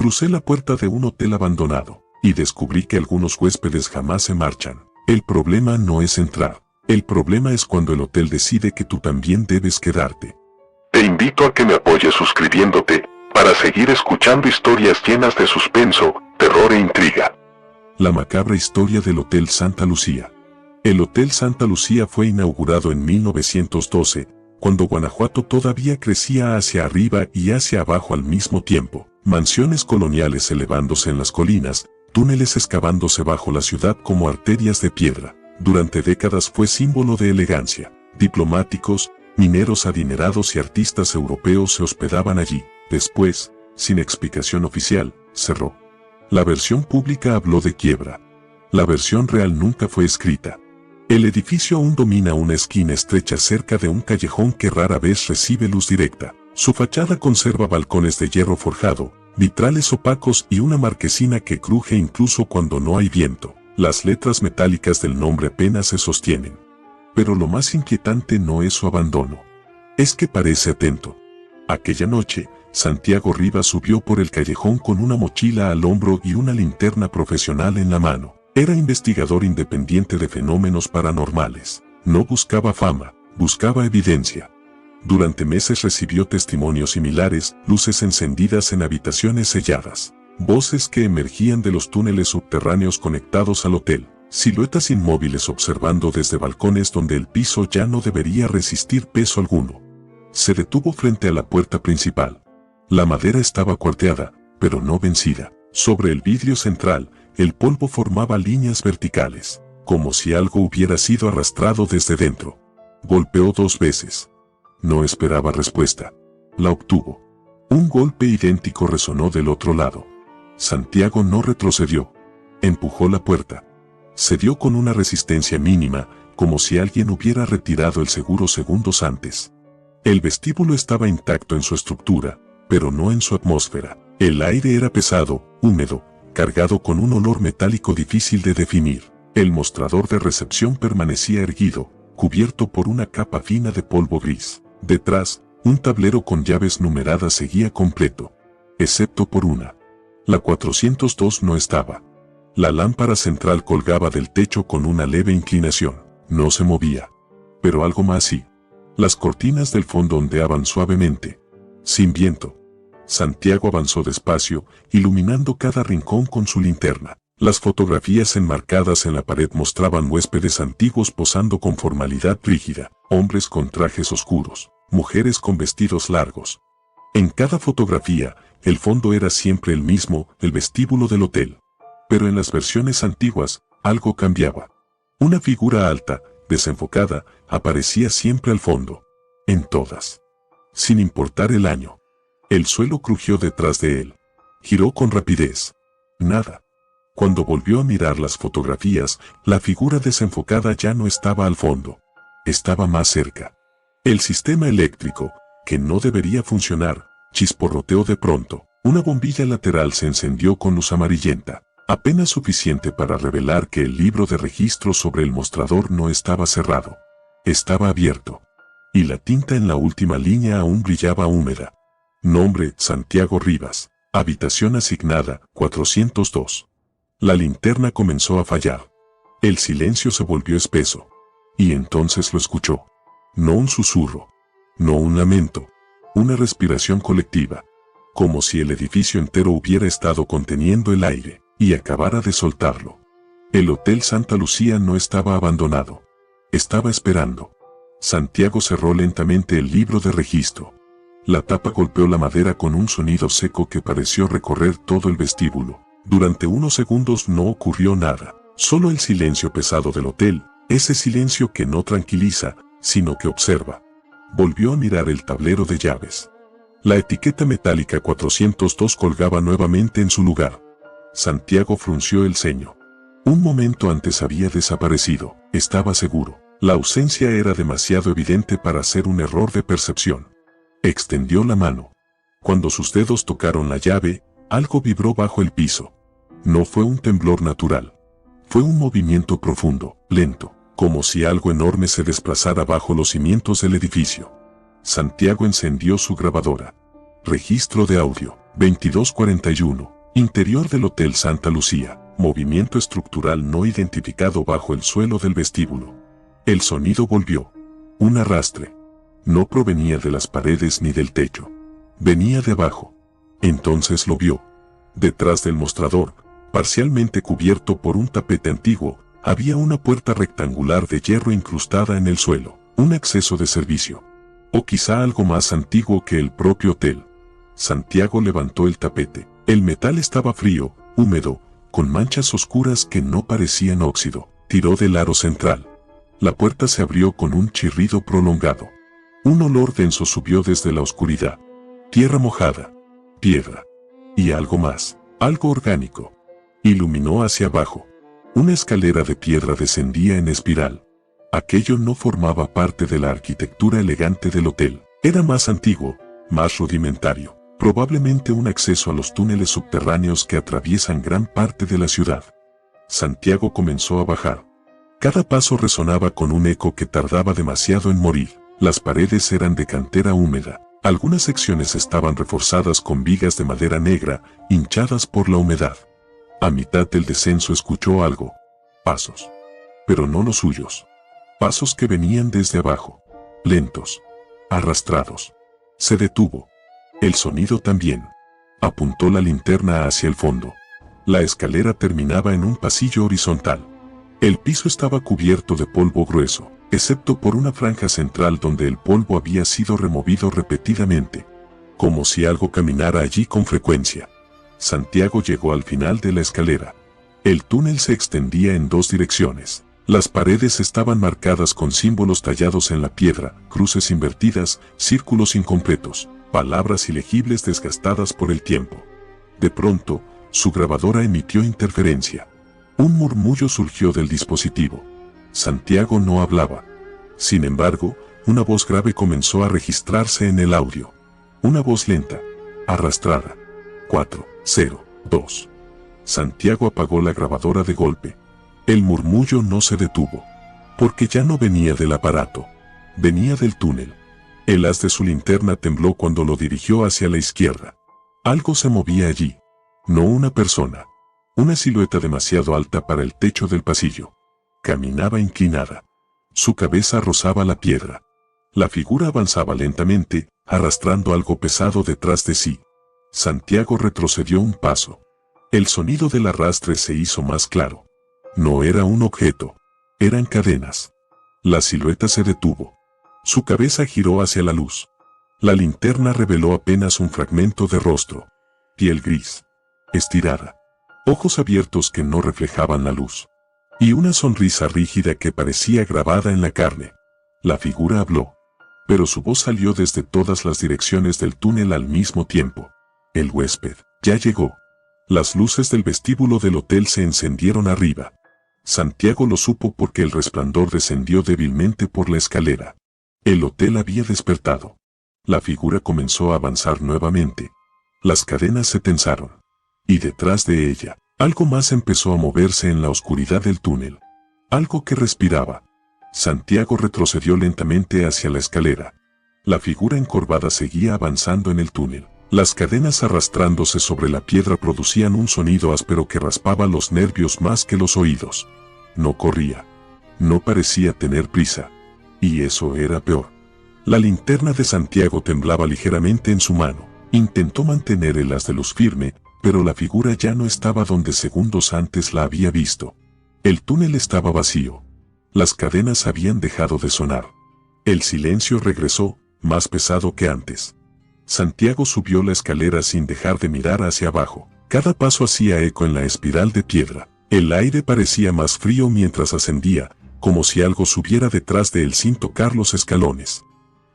Crucé la puerta de un hotel abandonado y descubrí que algunos huéspedes jamás se marchan. El problema no es entrar. El problema es cuando el hotel decide que tú también debes quedarte. Te invito a que me apoyes suscribiéndote para seguir escuchando historias llenas de suspenso, terror e intriga. La macabra historia del Hotel Santa Lucía. El Hotel Santa Lucía fue inaugurado en 1912, cuando Guanajuato todavía crecía hacia arriba y hacia abajo al mismo tiempo. Mansiones coloniales elevándose en las colinas, túneles excavándose bajo la ciudad como arterias de piedra. Durante décadas fue símbolo de elegancia. Diplomáticos, mineros adinerados y artistas europeos se hospedaban allí. Después, sin explicación oficial, cerró. La versión pública habló de quiebra. La versión real nunca fue escrita. El edificio aún domina una esquina estrecha cerca de un callejón que rara vez recibe luz directa. Su fachada conserva balcones de hierro forjado, vitrales opacos y una marquesina que cruje incluso cuando no hay viento. Las letras metálicas del nombre apenas se sostienen. Pero lo más inquietante no es su abandono. Es que parece atento. Aquella noche, Santiago Rivas subió por el callejón con una mochila al hombro y una linterna profesional en la mano. Era investigador independiente de fenómenos paranormales. No buscaba fama, buscaba evidencia. Durante meses recibió testimonios similares, luces encendidas en habitaciones selladas, voces que emergían de los túneles subterráneos conectados al hotel, siluetas inmóviles observando desde balcones donde el piso ya no debería resistir peso alguno. Se detuvo frente a la puerta principal. La madera estaba cuarteada, pero no vencida. Sobre el vidrio central, el polvo formaba líneas verticales, como si algo hubiera sido arrastrado desde dentro. Golpeó 2 veces. No esperaba respuesta. La obtuvo. Un golpe idéntico resonó del otro lado. Santiago no retrocedió. Empujó la puerta. Cedió con una resistencia mínima, como si alguien hubiera retirado el seguro segundos antes. El vestíbulo estaba intacto en su estructura, pero no en su atmósfera. El aire era pesado, húmedo, cargado con un olor metálico difícil de definir. El mostrador de recepción permanecía erguido, cubierto por una capa fina de polvo gris. Detrás, un tablero con llaves numeradas seguía completo, excepto por una. La 402 no estaba. La lámpara central colgaba del techo con una leve inclinación. No se movía. Pero algo más sí. Las cortinas del fondo ondeaban suavemente. Sin viento. Santiago avanzó despacio, iluminando cada rincón con su linterna. Las fotografías enmarcadas en la pared mostraban huéspedes antiguos posando con formalidad rígida, hombres con trajes oscuros, mujeres con vestidos largos. En cada fotografía, el fondo era siempre el mismo, el vestíbulo del hotel. Pero en las versiones antiguas, algo cambiaba. Una figura alta, desenfocada, aparecía siempre al fondo. En todas. Sin importar el año. El suelo crujió detrás de él. Giró con rapidez. Nada. Cuando volvió a mirar las fotografías, la figura desenfocada ya no estaba al fondo. Estaba más cerca. El sistema eléctrico, que no debería funcionar, chisporroteó de pronto. Una bombilla lateral se encendió con luz amarillenta, apenas suficiente para revelar que el libro de registro sobre el mostrador no estaba cerrado. Estaba abierto. Y la tinta en la última línea aún brillaba húmeda. Nombre, Santiago Rivas. Habitación asignada, 402. La linterna comenzó a fallar. El silencio se volvió espeso. Y entonces lo escuchó. No un susurro. No un lamento. Una respiración colectiva. Como si el edificio entero hubiera estado conteniendo el aire, y acabara de soltarlo. El Hotel Santa Lucía no estaba abandonado. Estaba esperando. Santiago cerró lentamente el libro de registro. La tapa golpeó la madera con un sonido seco que pareció recorrer todo el vestíbulo. Durante unos segundos no ocurrió nada, solo el silencio pesado del hotel, ese silencio que no tranquiliza, sino que observa. Volvió a mirar el tablero de llaves. La etiqueta metálica 402 colgaba nuevamente en su lugar. Santiago frunció el ceño. Un momento antes había desaparecido, estaba seguro. La ausencia era demasiado evidente para ser un error de percepción. Extendió la mano. Cuando sus dedos tocaron la llave, algo vibró bajo el piso. No fue un temblor natural. Fue un movimiento profundo, lento, como si algo enorme se desplazara bajo los cimientos del edificio. Santiago encendió su grabadora. Registro de audio. 2241. Interior del Hotel Santa Lucía. Movimiento estructural no identificado bajo el suelo del vestíbulo. El sonido volvió. Un arrastre. No provenía de las paredes ni del techo. Venía de abajo. Entonces lo vio. Detrás del mostrador, parcialmente cubierto por un tapete antiguo, había una puerta rectangular de hierro incrustada en el suelo. Un acceso de servicio. O quizá algo más antiguo que el propio hotel. Santiago levantó el tapete. El metal estaba frío, húmedo, con manchas oscuras que no parecían óxido. Tiró del aro central. La puerta se abrió con un chirrido prolongado. Un olor denso subió desde la oscuridad. Tierra mojada, piedra. Y algo más, algo orgánico. Iluminó hacia abajo. Una escalera de piedra descendía en espiral. Aquello no formaba parte de la arquitectura elegante del hotel. Era más antiguo, más rudimentario. Probablemente un acceso a los túneles subterráneos que atraviesan gran parte de la ciudad. Santiago comenzó a bajar. Cada paso resonaba con un eco que tardaba demasiado en morir. Las paredes eran de cantera húmeda. Algunas secciones estaban reforzadas con vigas de madera negra, hinchadas por la humedad. A mitad del descenso escuchó algo. Pasos. Pero no los suyos. Pasos que venían desde abajo. Lentos. Arrastrados. Se detuvo. El sonido también. Apuntó la linterna hacia el fondo. La escalera terminaba en un pasillo horizontal. El piso estaba cubierto de polvo grueso, excepto por una franja central donde el polvo había sido removido repetidamente, como si algo caminara allí con frecuencia. Santiago llegó al final de la escalera. El túnel se extendía en dos direcciones. Las paredes estaban marcadas con símbolos tallados en la piedra, cruces invertidas, círculos incompletos, palabras ilegibles desgastadas por el tiempo. De pronto, su grabadora emitió interferencia. Un murmullo surgió del dispositivo. Santiago no hablaba. Sin embargo, una voz grave comenzó a registrarse en el audio. Una voz lenta, arrastrada. 402. Santiago apagó la grabadora de golpe. El murmullo no se detuvo. Porque ya no venía del aparato. Venía del túnel. El haz de su linterna tembló cuando lo dirigió hacia la izquierda. Algo se movía allí. No una persona. Una silueta demasiado alta para el techo del pasillo. Caminaba inclinada. Su cabeza rozaba la piedra. La figura avanzaba lentamente, arrastrando algo pesado detrás de sí. Santiago retrocedió un paso. El sonido del arrastre se hizo más claro. No era un objeto. Eran cadenas. La silueta se detuvo. Su cabeza giró hacia la luz. La linterna reveló apenas un fragmento de rostro. Piel gris. Estirada. Ojos abiertos que no reflejaban la luz. Y una sonrisa rígida que parecía grabada en la carne. La figura habló. Pero su voz salió desde todas las direcciones del túnel al mismo tiempo. El huésped ya llegó. Las luces del vestíbulo del hotel se encendieron arriba. Santiago lo supo porque el resplandor descendió débilmente por la escalera. El hotel había despertado. La figura comenzó a avanzar nuevamente. Las cadenas se tensaron. Y detrás de ella, algo más empezó a moverse en la oscuridad del túnel. Algo que respiraba. Santiago retrocedió lentamente hacia la escalera. La figura encorvada seguía avanzando en el túnel. Las cadenas arrastrándose sobre la piedra producían un sonido áspero que raspaba los nervios más que los oídos. No corría. No parecía tener prisa. Y eso era peor. La linterna de Santiago temblaba ligeramente en su mano. Intentó mantener el haz de luz firme, pero la figura ya no estaba donde segundos antes la había visto. El túnel estaba vacío. Las cadenas habían dejado de sonar. El silencio regresó, más pesado que antes. Santiago subió la escalera sin dejar de mirar hacia abajo. Cada paso hacía eco en la espiral de piedra. El aire parecía más frío mientras ascendía, como si algo subiera detrás de él sin tocar los escalones.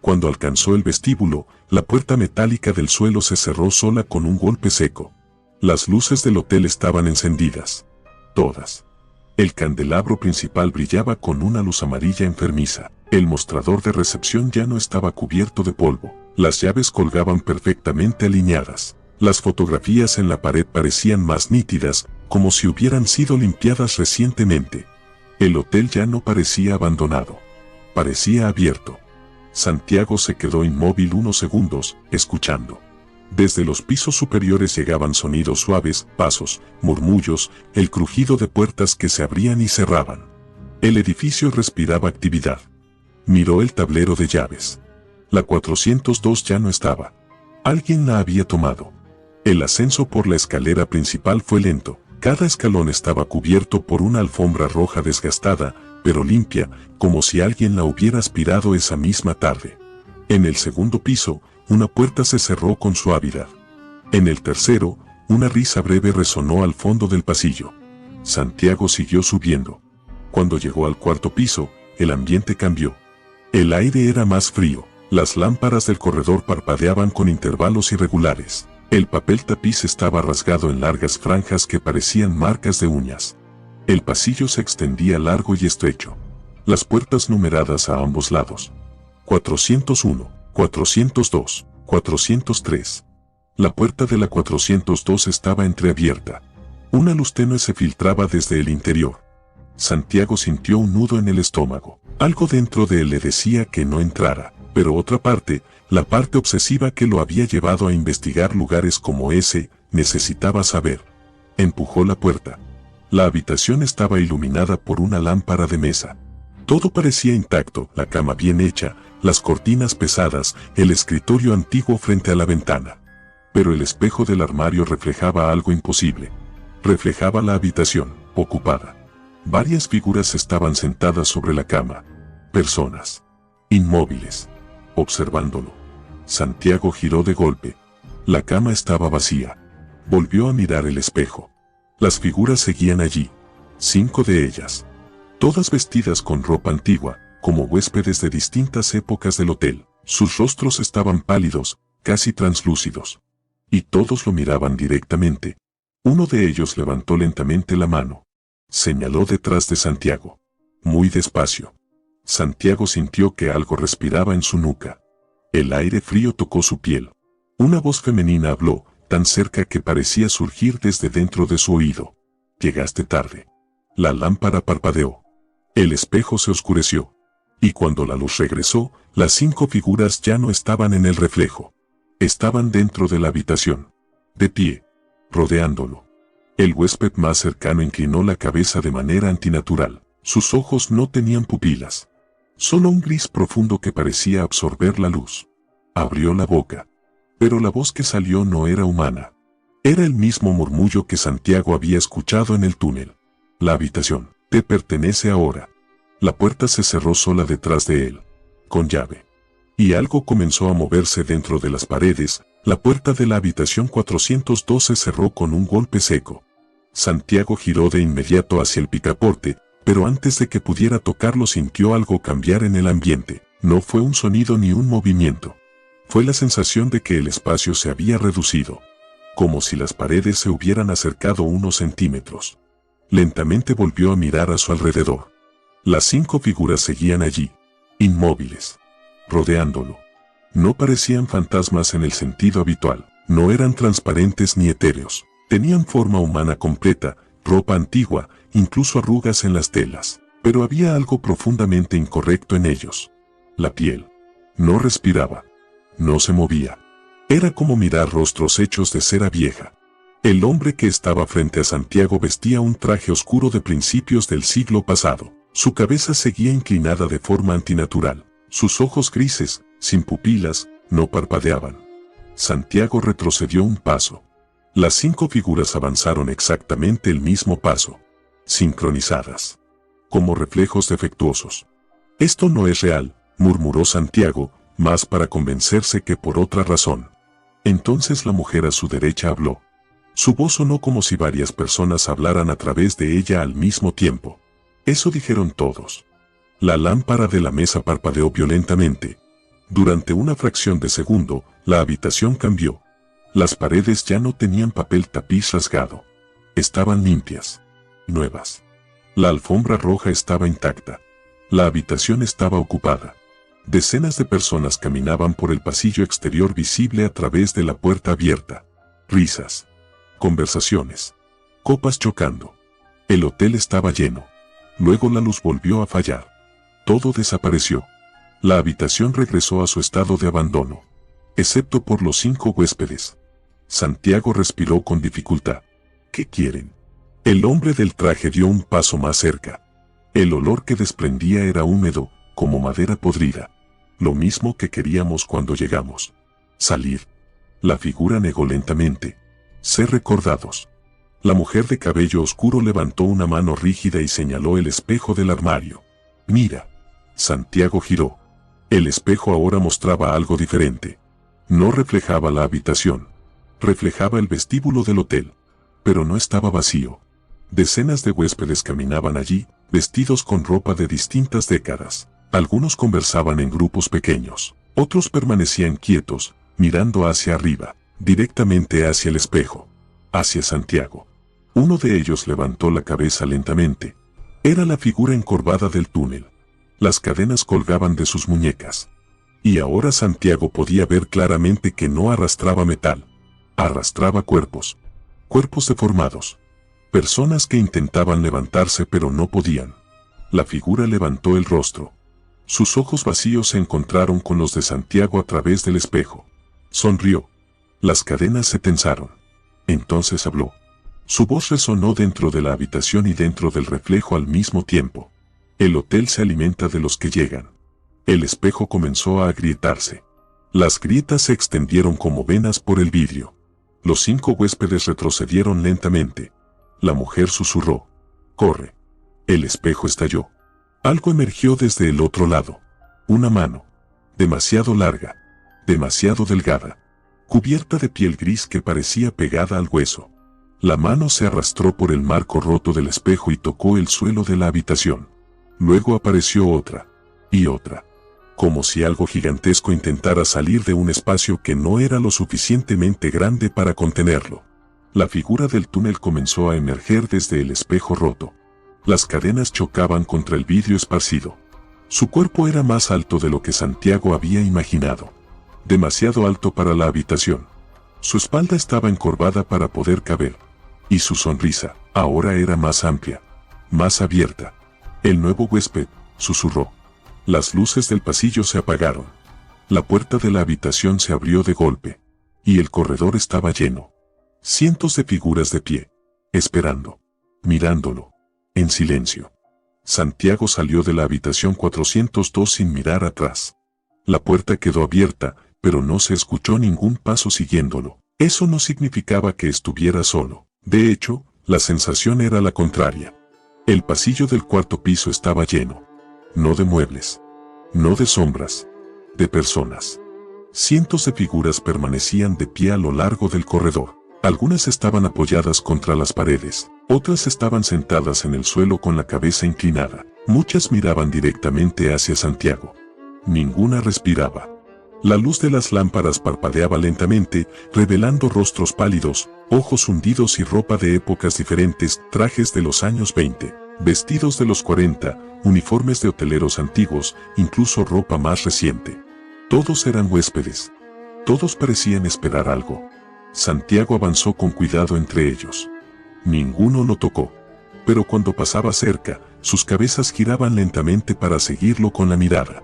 Cuando alcanzó el vestíbulo, la puerta metálica del suelo se cerró sola con un golpe seco. Las luces del hotel estaban encendidas. Todas. El candelabro principal brillaba con una luz amarilla enfermiza. El mostrador de recepción ya no estaba cubierto de polvo. Las llaves colgaban perfectamente alineadas. Las fotografías en la pared parecían más nítidas, como si hubieran sido limpiadas recientemente. El hotel ya no parecía abandonado. Parecía abierto. Santiago se quedó inmóvil unos segundos, escuchando. Desde los pisos superiores llegaban sonidos suaves, pasos, murmullos, el crujido de puertas que se abrían y cerraban. El edificio respiraba actividad. Miró el tablero de llaves. La 402 ya no estaba. Alguien la había tomado. El ascenso por la escalera principal fue lento. Cada escalón estaba cubierto por una alfombra roja desgastada, pero limpia, como si alguien la hubiera aspirado esa misma tarde. En el segundo piso, una puerta se cerró con suavidad. En el tercero, una risa breve resonó al fondo del pasillo. Santiago siguió subiendo. Cuando llegó al cuarto piso, el ambiente cambió. El aire era más frío. Las lámparas del corredor parpadeaban con intervalos irregulares. El papel tapiz estaba rasgado en largas franjas que parecían marcas de uñas. El pasillo se extendía largo y estrecho. Las puertas numeradas a ambos lados. 401, 402, 403. La puerta de la 402 estaba entreabierta. Una luz tenue se filtraba desde el interior. Santiago sintió un nudo en el estómago. Algo dentro de él le decía que no entrara, pero otra parte, la parte obsesiva que lo había llevado a investigar lugares como ese, necesitaba saber. Empujó la puerta. La habitación estaba iluminada por una lámpara de mesa. Todo parecía intacto, la cama bien hecha, las cortinas pesadas, el escritorio antiguo frente a la ventana. Pero el espejo del armario reflejaba algo imposible. Reflejaba la habitación, ocupada. Varias figuras estaban sentadas sobre la cama. Personas. Inmóviles. Observándolo. Santiago giró de golpe. La cama estaba vacía. Volvió a mirar el espejo. Las figuras seguían allí. 5 de ellas. Todas vestidas con ropa antigua, como huéspedes de distintas épocas del hotel. Sus rostros estaban pálidos, casi translúcidos. Y todos lo miraban directamente. Uno de ellos levantó lentamente la mano. Señaló detrás de Santiago. Muy despacio. Santiago sintió que algo respiraba en su nuca. El aire frío tocó su piel. Una voz femenina habló, tan cerca que parecía surgir desde dentro de su oído. Llegaste tarde. La lámpara parpadeó. El espejo se oscureció. Y cuando la luz regresó, las 5 figuras ya no estaban en el reflejo. Estaban dentro de la habitación. De pie. Rodeándolo. El huésped más cercano inclinó la cabeza de manera antinatural. Sus ojos no tenían pupilas. Solo un gris profundo que parecía absorber la luz. Abrió la boca. Pero la voz que salió no era humana. Era el mismo murmullo que Santiago había escuchado en el túnel. La habitación te pertenece ahora. La puerta se cerró sola detrás de él. Con llave. Y algo comenzó a moverse dentro de las paredes. La puerta de la habitación 402 se cerró con un golpe seco. Santiago giró de inmediato hacia el picaporte, pero antes de que pudiera tocarlo sintió algo cambiar en el ambiente. No fue un sonido ni un movimiento. Fue la sensación de que el espacio se había reducido. Como si las paredes se hubieran acercado unos centímetros. Lentamente volvió a mirar a su alrededor. Las 5 figuras seguían allí, inmóviles, rodeándolo. No parecían fantasmas en el sentido habitual, no eran transparentes ni etéreos. Tenían forma humana completa, ropa antigua, incluso arrugas en las telas. Pero había algo profundamente incorrecto en ellos. La piel. No respiraba. No se movía. Era como mirar rostros hechos de cera vieja. El hombre que estaba frente a Santiago vestía un traje oscuro de principios del siglo pasado. Su cabeza seguía inclinada de forma antinatural. Sus ojos grises, sin pupilas, no parpadeaban. Santiago retrocedió un paso. Las 5 figuras avanzaron exactamente el mismo paso. Sincronizadas. Como reflejos defectuosos. Esto no es real, murmuró Santiago, más para convencerse que por otra razón. Entonces la mujer a su derecha habló. Su voz sonó como si varias personas hablaran a través de ella al mismo tiempo. Eso dijeron todos. La lámpara de la mesa parpadeó violentamente. Durante una fracción de segundo, la habitación cambió. Las paredes ya no tenían papel tapiz rasgado. Estaban limpias. Nuevas. La alfombra roja estaba intacta. La habitación estaba ocupada. Decenas de personas caminaban por el pasillo exterior visible a través de la puerta abierta. Risas. Conversaciones. Copas chocando. El hotel estaba lleno. Luego la luz volvió a fallar. Todo desapareció. La habitación regresó a su estado de abandono. excepto por los 5 huéspedes. Santiago respiró con dificultad. ¿Qué quieren? El hombre del traje dio un paso más cerca. El olor que desprendía era húmedo, como madera podrida. Lo mismo que queríamos cuando llegamos. Salir. La figura negó lentamente. Ser recordados. La mujer de cabello oscuro levantó una mano rígida y señaló el espejo del armario. Mira. Santiago giró. El espejo ahora mostraba algo diferente. No reflejaba la habitación. Reflejaba el vestíbulo del hotel. Pero no estaba vacío. Decenas de huéspedes caminaban allí, vestidos con ropa de distintas décadas. Algunos conversaban en grupos pequeños. Otros permanecían quietos, mirando hacia arriba, directamente hacia el espejo. Hacia Santiago. Uno de ellos levantó la cabeza lentamente. Era la figura encorvada del túnel. Las cadenas colgaban de sus muñecas. Y ahora Santiago podía ver claramente que no arrastraba metal. Arrastraba cuerpos. Cuerpos deformados. Personas que intentaban levantarse pero no podían. La figura levantó el rostro. Sus ojos vacíos se encontraron con los de Santiago a través del espejo. Sonrió. Las cadenas se tensaron. Entonces habló. Su voz resonó dentro de la habitación y dentro del reflejo al mismo tiempo. El hotel se alimenta de los que llegan. El espejo comenzó a agrietarse. Las grietas se extendieron como venas por el vidrio. Los 5 huéspedes retrocedieron lentamente. La mujer susurró. Corre. El espejo estalló. Algo emergió desde el otro lado. Una mano. Demasiado larga. Demasiado delgada. Cubierta de piel gris que parecía pegada al hueso. La mano se arrastró por el marco roto del espejo y tocó el suelo de la habitación. Luego apareció otra. Y otra. Como si algo gigantesco intentara salir de un espacio que no era lo suficientemente grande para contenerlo. La figura del túnel comenzó a emerger desde el espejo roto. Las cadenas chocaban contra el vidrio esparcido. Su cuerpo era más alto de lo que Santiago había imaginado. Demasiado alto para la habitación. Su espalda estaba encorvada para poder caber. Y su sonrisa, ahora era más amplia. Más abierta. El nuevo huésped, susurró. Las luces del pasillo se apagaron. La puerta de la habitación se abrió de golpe. Y el corredor estaba lleno. Cientos de figuras de pie. Esperando. Mirándolo. En silencio. Santiago salió de la habitación 402 sin mirar atrás. La puerta quedó abierta, pero no se escuchó ningún paso siguiéndolo. Eso no significaba que estuviera solo. De hecho, la sensación era la contraria. El pasillo del 4º piso estaba lleno. No de muebles. No de sombras. De personas. Cientos de figuras permanecían de pie a lo largo del corredor. Algunas estaban apoyadas contra las paredes. Otras estaban sentadas en el suelo con la cabeza inclinada. Muchas miraban directamente hacia Santiago. Ninguna respiraba. La luz de las lámparas parpadeaba lentamente, revelando rostros pálidos, ojos hundidos y ropa de épocas diferentes, trajes de los años 20, vestidos de los 40, uniformes de hoteleros antiguos, incluso ropa más reciente. Todos eran huéspedes. Todos parecían esperar algo. Santiago avanzó con cuidado entre ellos. Ninguno lo tocó. Pero cuando pasaba cerca, sus cabezas giraban lentamente para seguirlo con la mirada.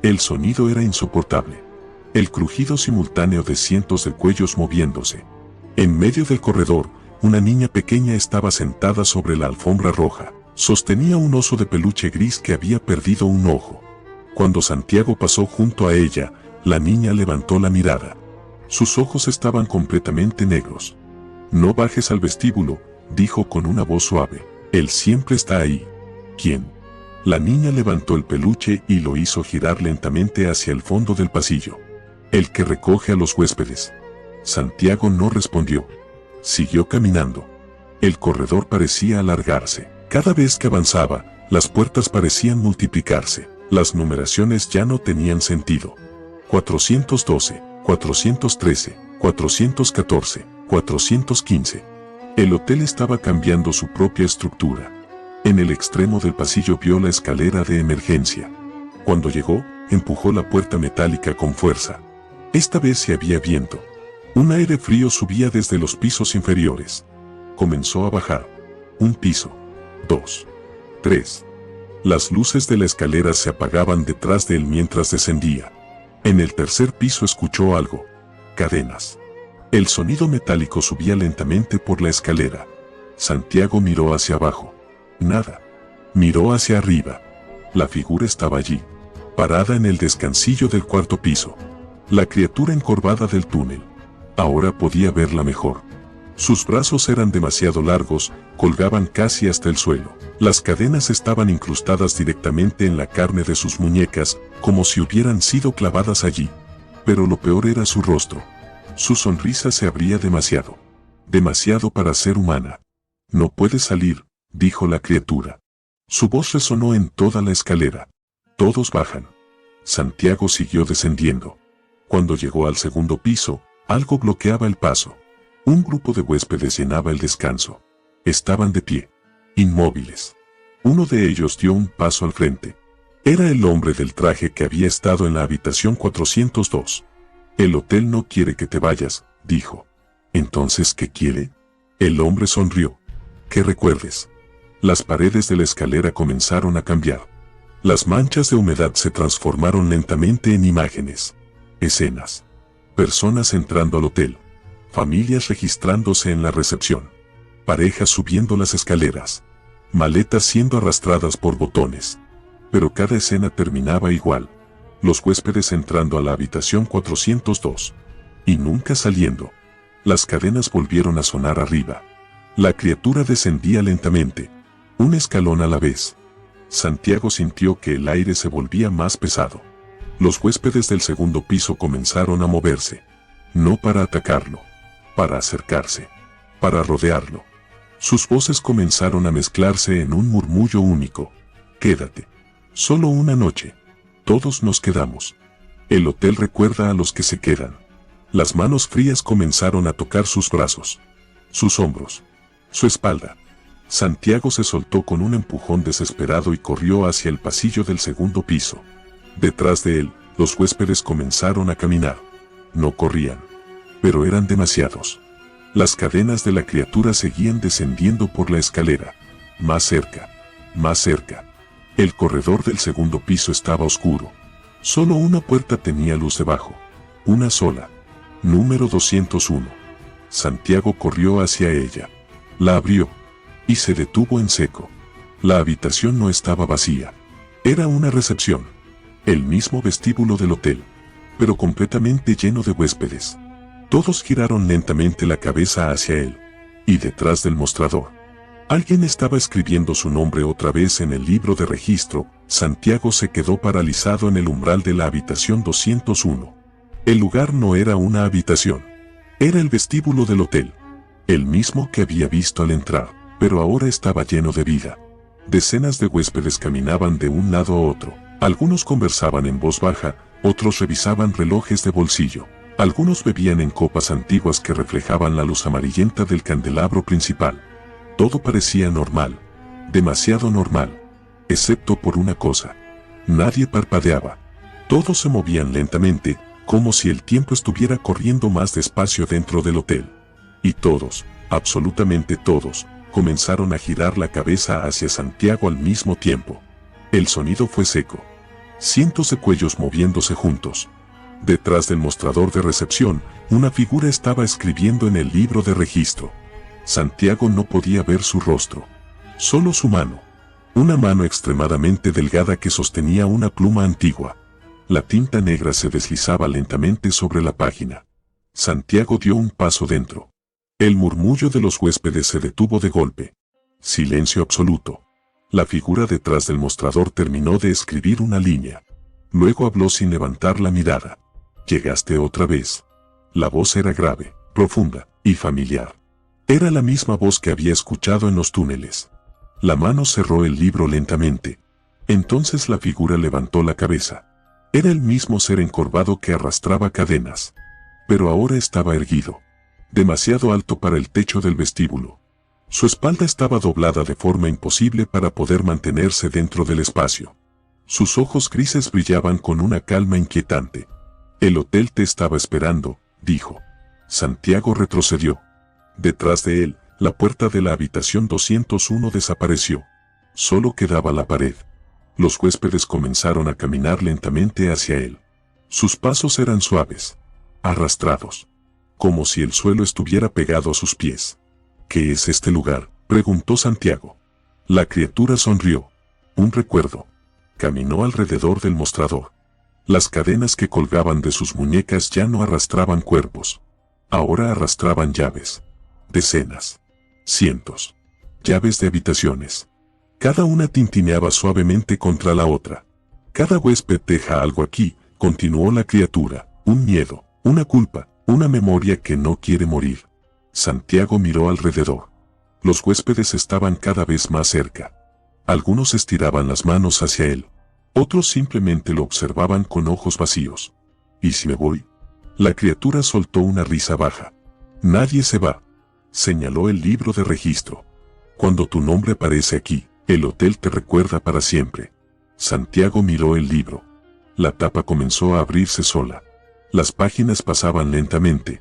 El sonido era insoportable. El crujido simultáneo de cientos de cuellos moviéndose. En medio del corredor, una niña pequeña estaba sentada sobre la alfombra roja. Sostenía un oso de peluche gris que había perdido un ojo. Cuando Santiago pasó junto a ella, la niña levantó la mirada. Sus ojos estaban completamente negros. No bajes al vestíbulo, dijo con una voz suave. Él siempre está ahí. ¿Quién? La niña levantó el peluche y lo hizo girar lentamente hacia el fondo del pasillo. El que recoge a los huéspedes. Santiago no respondió. Siguió caminando. El corredor parecía alargarse. Cada vez que avanzaba, las puertas parecían multiplicarse. Las numeraciones ya no tenían sentido. 412, 413, 414, 415. El hotel estaba cambiando su propia estructura. En el extremo del pasillo vio la escalera de emergencia. Cuando llegó, empujó la puerta metálica con fuerza. Esta vez se había viento. Un aire frío subía desde los pisos inferiores. Comenzó a bajar. Un piso. 2. 3. Las luces de la escalera se apagaban detrás de él mientras descendía. En el tercer piso escuchó algo. Cadenas. El sonido metálico subía lentamente por la escalera. Santiago miró hacia abajo. Nada. Miró hacia arriba. La figura estaba allí, parada en el descansillo del cuarto piso. La criatura encorvada del túnel. Ahora podía verla mejor. Sus brazos eran demasiado largos, colgaban casi hasta el suelo. Las cadenas estaban incrustadas directamente en la carne de sus muñecas, como si hubieran sido clavadas allí. Pero lo peor era su rostro. Su sonrisa se abría demasiado. Demasiado para ser humana. No puede salir, dijo la criatura. Su voz resonó en toda la escalera. Todos bajan. Santiago siguió descendiendo. Cuando llegó al segundo piso, algo bloqueaba el paso. Un grupo de huéspedes llenaba el descanso. Estaban de pie, inmóviles. Uno de ellos dio un paso al frente. Era el hombre del traje que había estado en la habitación 402. El hotel no quiere que te vayas, dijo. ¿Entonces qué quiere? El hombre sonrió. Que recuerdes. Las paredes de la escalera comenzaron a cambiar. Las manchas de humedad se transformaron lentamente en imágenes. Escenas. Personas entrando al hotel. Familias registrándose en la recepción. Parejas subiendo las escaleras. Maletas siendo arrastradas por botones. Pero cada escena terminaba igual. Los huéspedes entrando a la habitación 402. Y nunca saliendo. Las cadenas volvieron a sonar arriba. La criatura descendía lentamente. Un escalón a la vez. Santiago sintió que el aire se volvía más pesado. Los huéspedes del segundo piso comenzaron a moverse. No para atacarlo. Para acercarse. Para rodearlo. Sus voces comenzaron a mezclarse en un murmullo único. Quédate. Solo una noche. Todos nos quedamos. El hotel recuerda a los que se quedan. Las manos frías comenzaron a tocar sus brazos. Sus hombros. Su espalda. Santiago se soltó con un empujón desesperado y corrió hacia el pasillo del segundo piso. Detrás de él, los huéspedes comenzaron a caminar. No corrían. Pero eran demasiados. Las cadenas de la criatura seguían descendiendo por la escalera. Más cerca. Más cerca. El corredor del segundo piso estaba oscuro. Solo una puerta tenía luz debajo. Una sola. Número 201. Santiago corrió hacia ella. La abrió. Y se detuvo en seco. La habitación no estaba vacía. Era una recepción. El mismo vestíbulo del hotel. Pero completamente lleno de huéspedes. Todos giraron lentamente la cabeza hacia él. Y detrás del mostrador. Alguien estaba escribiendo su nombre otra vez en el libro de registro. Santiago se quedó paralizado en el umbral de la habitación 201. El lugar no era una habitación. Era el vestíbulo del hotel. El mismo que había visto al entrar, pero ahora estaba lleno de vida. Decenas de huéspedes caminaban de un lado a otro. Algunos conversaban en voz baja, otros revisaban relojes de bolsillo. Algunos bebían en copas antiguas que reflejaban la luz amarillenta del candelabro principal. Todo parecía normal. Demasiado normal. Excepto por una cosa. Nadie parpadeaba. Todos se movían lentamente, como si el tiempo estuviera corriendo más despacio dentro del hotel. Y todos, absolutamente todos, comenzaron a girar la cabeza hacia Santiago al mismo tiempo. El sonido fue seco. Cientos de cuellos moviéndose juntos. Detrás del mostrador de recepción, una figura estaba escribiendo en el libro de registro. Santiago no podía ver su rostro. Solo su mano. Una mano extremadamente delgada que sostenía una pluma antigua. La tinta negra se deslizaba lentamente sobre la página. Santiago dio un paso dentro. El murmullo de los huéspedes se detuvo de golpe. Silencio absoluto. La figura detrás del mostrador terminó de escribir una línea. Luego habló sin levantar la mirada. «¿Llegaste otra vez?» La voz era grave, profunda y familiar. Era la misma voz que había escuchado en los túneles. La mano cerró el libro lentamente. Entonces la figura levantó la cabeza. Era el mismo ser encorvado que arrastraba cadenas. Pero ahora estaba erguido. Demasiado alto para el techo del vestíbulo. Su espalda estaba doblada de forma imposible para poder mantenerse dentro del espacio. Sus ojos grises brillaban con una calma inquietante. «El hotel te estaba esperando», dijo. Santiago retrocedió. Detrás de él, la puerta de la habitación 201 desapareció. Solo quedaba la pared. Los huéspedes comenzaron a caminar lentamente hacia él. Sus pasos eran suaves. arrastrados, como si el suelo estuviera pegado a sus pies. ¿Qué es este lugar?, preguntó Santiago. La criatura sonrió. Un recuerdo. Caminó alrededor del mostrador. Las cadenas que colgaban de sus muñecas ya no arrastraban cuerpos. Ahora arrastraban llaves. Decenas. Cientos. Llaves de habitaciones. Cada una tintineaba suavemente contra la otra. Cada huésped deja algo aquí, continuó la criatura. Un miedo, una culpa, una memoria que no quiere morir. Santiago miró alrededor. Los huéspedes estaban cada vez más cerca. Algunos estiraban las manos hacia él. Otros simplemente lo observaban con ojos vacíos. ¿Y si me voy? La criatura soltó una risa baja. Nadie se va. Señaló el libro de registro. Cuando tu nombre aparece aquí, el hotel te recuerda para siempre. Santiago miró el libro. La tapa comenzó a abrirse sola. Las páginas pasaban lentamente.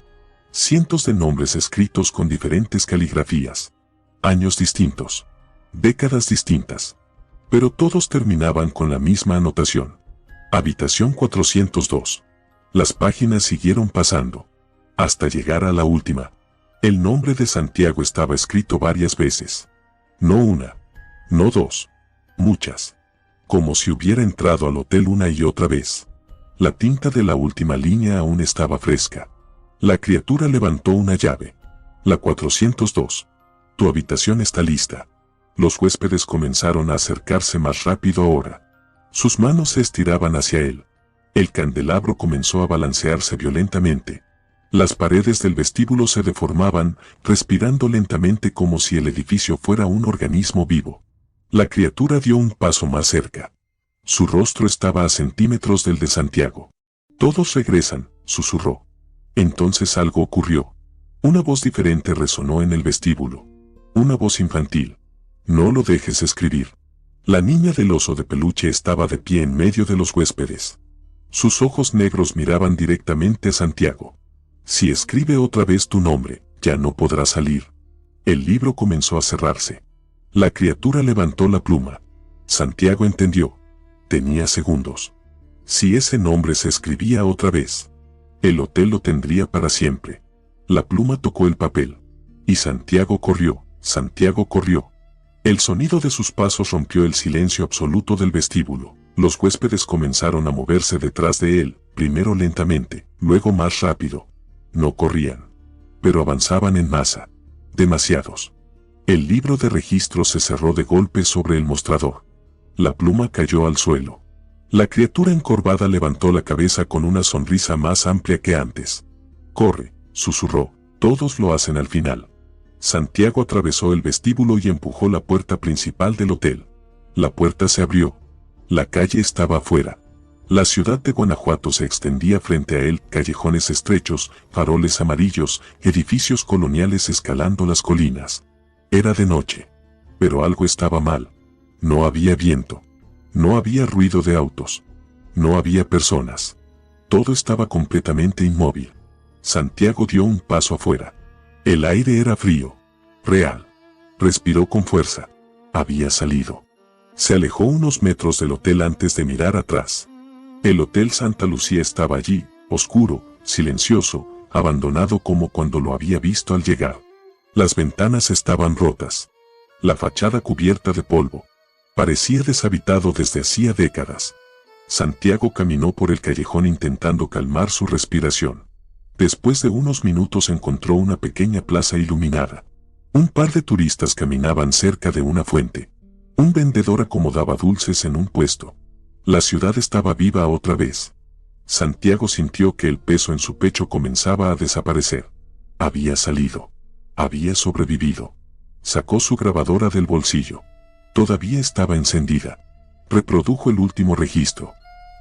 Cientos de nombres escritos con diferentes caligrafías. Años distintos. Décadas distintas. Pero todos terminaban con la misma anotación. Habitación 402. Las páginas siguieron pasando. Hasta llegar a la última. El nombre de Santiago estaba escrito varias veces. No una. No dos. Muchas. Como si hubiera entrado al hotel una y otra vez. La tinta de la última línea aún estaba fresca. La criatura levantó una llave. La 402. Tu habitación está lista. Los huéspedes comenzaron a acercarse más rápido ahora. Sus manos se estiraban hacia él. El candelabro comenzó a balancearse violentamente. Las paredes del vestíbulo se deformaban, respirando lentamente como si el edificio fuera un organismo vivo. La criatura dio un paso más cerca. Su rostro estaba a centímetros del de Santiago. Todos regresan, susurró. Entonces algo ocurrió. Una voz diferente resonó en el vestíbulo. Una voz infantil. No lo dejes escribir. La niña del oso de peluche estaba de pie en medio de los huéspedes. Sus ojos negros miraban directamente a Santiago. Si escribe otra vez tu nombre, ya no podrá salir. El libro comenzó a cerrarse. La criatura levantó la pluma. Santiago entendió. Tenía segundos. Si ese nombre se escribía otra vez, el hotel lo tendría para siempre. La pluma tocó el papel. Y Santiago corrió. Santiago corrió. El sonido de sus pasos rompió el silencio absoluto del vestíbulo. Los huéspedes comenzaron a moverse detrás de él, primero lentamente, luego más rápido. No corrían, pero avanzaban en masa. Demasiados. El libro de registro se cerró de golpe sobre el mostrador. La pluma cayó al suelo. La criatura encorvada levantó la cabeza con una sonrisa más amplia que antes. Corre, susurró, todos lo hacen al final. Santiago atravesó el vestíbulo y empujó la puerta principal del hotel. La puerta se abrió. La calle estaba afuera. La ciudad de Guanajuato se extendía frente a él, callejones estrechos, faroles amarillos, edificios coloniales escalando las colinas. Era de noche. Pero algo estaba mal. No había viento. No había ruido de autos. No había personas. Todo estaba completamente inmóvil. Santiago dio un paso afuera. El aire era frío. Real. Respiró con fuerza. Había salido. Se alejó unos metros del hotel antes de mirar atrás. El Hotel Santa Lucía estaba allí, oscuro, silencioso, abandonado como cuando lo había visto al llegar. Las ventanas estaban rotas. La fachada cubierta de polvo. Parecía deshabitado desde hacía décadas. Santiago caminó por el callejón intentando calmar su respiración. Después de unos minutos encontró una pequeña plaza iluminada. Un par de turistas caminaban cerca de una fuente. Un vendedor acomodaba dulces en un puesto. La ciudad estaba viva otra vez. Santiago sintió que el peso en su pecho comenzaba a desaparecer. Había salido. Había sobrevivido. Sacó su grabadora del bolsillo. Todavía estaba encendida. Reprodujo el último registro.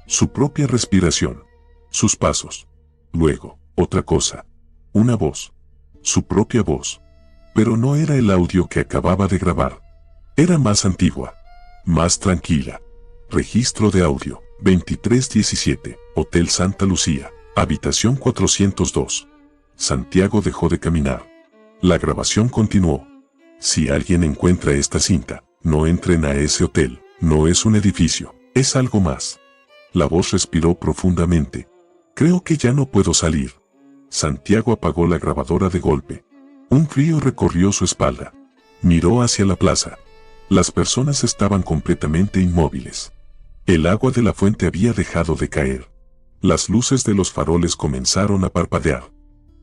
Su propia respiración. Sus pasos. Luego, otra cosa. Una voz. Su propia voz. Pero no era el audio que acababa de grabar. Era más antigua. Más tranquila. Registro de audio. 2317. Hotel Santa Lucía. Habitación 402. Santiago dejó de caminar. La grabación continuó. Si alguien encuentra esta cinta, no entren a ese hotel. No es un edificio. Es algo más. La voz respiró profundamente. Creo que ya no puedo salir. Santiago apagó la grabadora de golpe. Un frío recorrió su espalda. Miró hacia la plaza. Las personas estaban completamente inmóviles. El agua de la fuente había dejado de caer. Las luces de los faroles comenzaron a parpadear.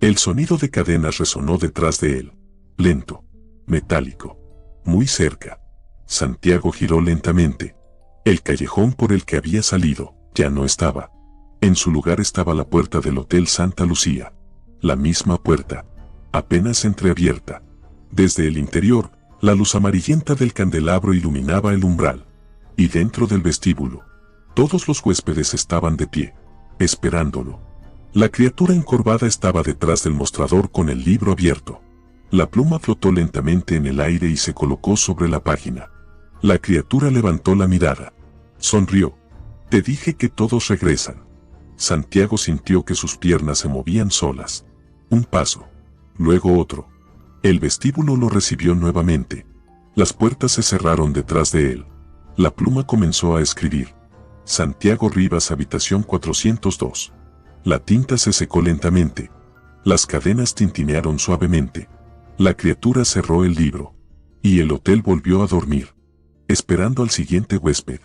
El sonido de cadenas resonó detrás de él. Lento. Metálico. Muy cerca. Santiago giró lentamente. El callejón por el que había salido ya no estaba. En su lugar estaba la puerta del Hotel Santa Lucía. La misma puerta. Apenas entreabierta. Desde el interior, la luz amarillenta del candelabro iluminaba el umbral. Y dentro del vestíbulo, todos los huéspedes estaban de pie, esperándolo. La criatura encorvada estaba detrás del mostrador con el libro abierto. La pluma flotó lentamente en el aire y se colocó sobre la página. La criatura levantó la mirada. Sonrió. Te dije que todos regresan. Santiago sintió que sus piernas se movían solas. Un paso. Luego otro. El vestíbulo lo recibió nuevamente. Las puertas se cerraron detrás de él. La pluma comenzó a escribir. Santiago Rivas, habitación 402. La tinta se secó lentamente. Las cadenas tintinearon suavemente. La criatura cerró el libro. Y el hotel volvió a dormir, esperando al siguiente huésped.